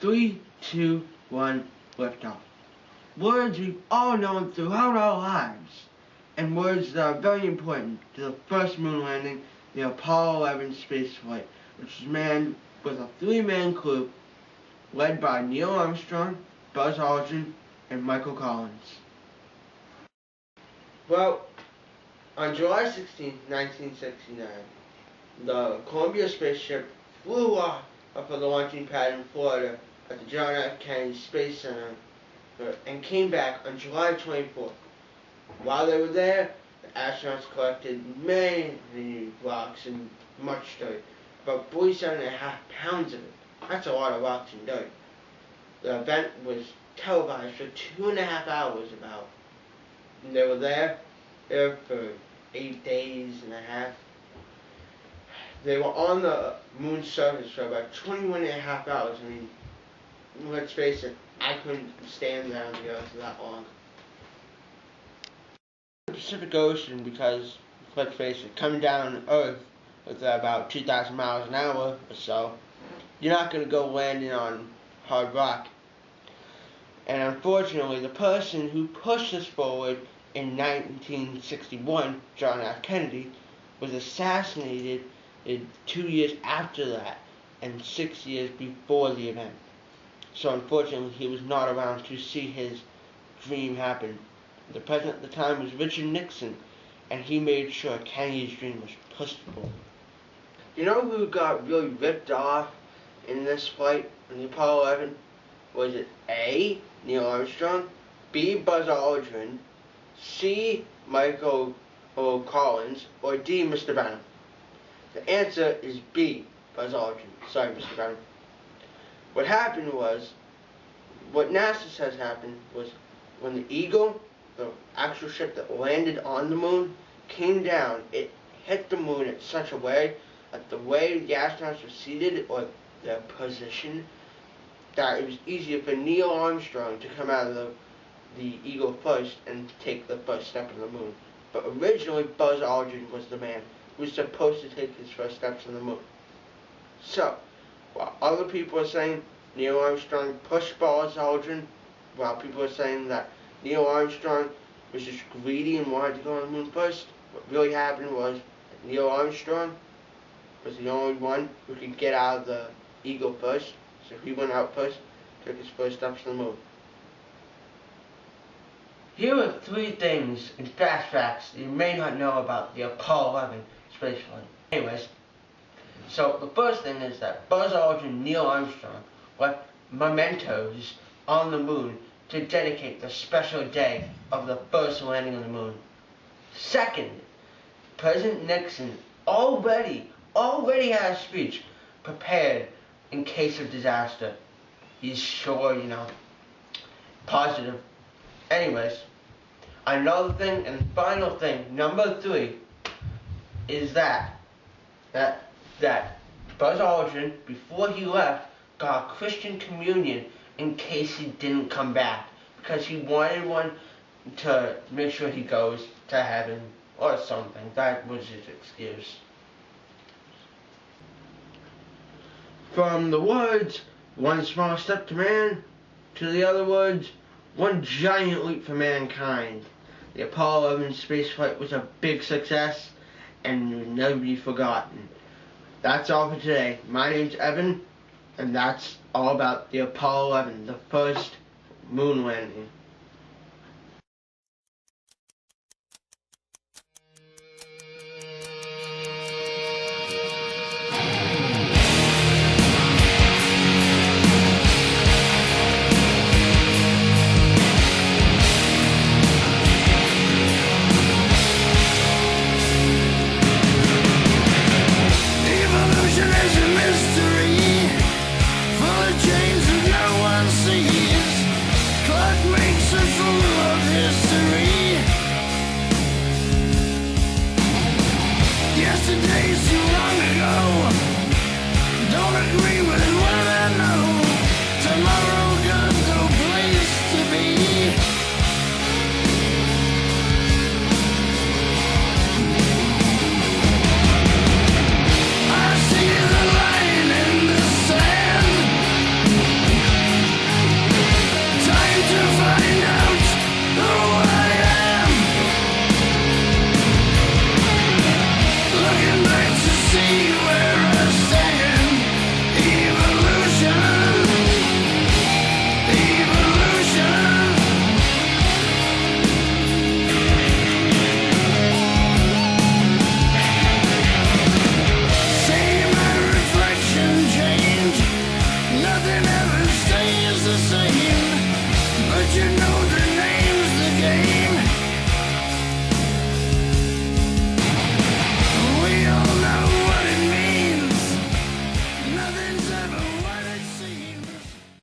3, 2, 1, liftoff. Words we've all known throughout our lives, and words that are very important to the first moon landing, the Apollo 11 space flight, which was manned with a 3-man crew led by Neil Armstrong, Buzz Aldrin, and Michael Collins. Well, on July 16, 1969, the Columbia spaceship flew off of the launching pad in Florida at the John F. Kennedy Space Center and came back on July 24th. While they were there, the astronauts collected many rocks and much dirt, about 47.5 pounds of it. That's a lot of rocks and dirt. The event was televised for 2.5 hours about. And they were there for 8 days and a half. They were on the moon's surface for about 21.5 hours. I mean, let's face it, I couldn't stand down the earth for that long. The Pacific Ocean, because, let's face it, coming down Earth with about 2,000 miles an hour or so, you're not going to go landing on hard rock. And unfortunately, the person who pushed this forward in 1961, John F. Kennedy, was assassinated 2 years after that and 6 years before the event. So unfortunately, he was not around to see his dream happen. The president at the time was Richard Nixon, and he made sure Kennedy's dream was pushed forward. You know who got really ripped off in this flight, in the Apollo 11? Was it A, Neil Armstrong, B, Buzz Aldrin, C, Michael Collins, or D, Mr. Benham? The answer is B, Buzz Aldrin. Sorry, Mr. Benham. What happened was, what NASA says happened was, when the Eagle, the actual ship that landed on the moon, came down, it hit the moon in such a way that the way the astronauts were seated, or their position, that it was easier for Neil Armstrong to come out of the Eagle first and take the first step on the moon. But originally, Buzz Aldrin was the man who was supposed to take his first steps on the moon. So, while other people are saying Neil Armstrong pushed Buzz Aldrin, while people are saying that Neil Armstrong was just greedy and wanted to go on the moon first, what really happened was that Neil Armstrong was the only one who could get out of the Eagle first, so he went out first, took his first steps on the moon. Here are 3 things and fast facts that you may not know about the Apollo 11 space flight. Anyways, so the first thing is that Buzz Aldrin and Neil Armstrong left mementos on the moon to dedicate the special day of the first landing on the moon. Second, President Nixon already had a speech prepared in case of disaster. He's sure, positive. Anyways, another thing and final thing, number 3, is that Buzz Aldrin, before he left, got a Christian communion in case he didn't come back, because he wanted one to make sure he goes to heaven or something. That was his excuse. From the words, one small step to man, to the other words, one giant leap for mankind. The Apollo 11 spaceflight was a big success and will never be forgotten. That's all for today. My name's Evan, and that's all about the Apollo 11, the first moon landing.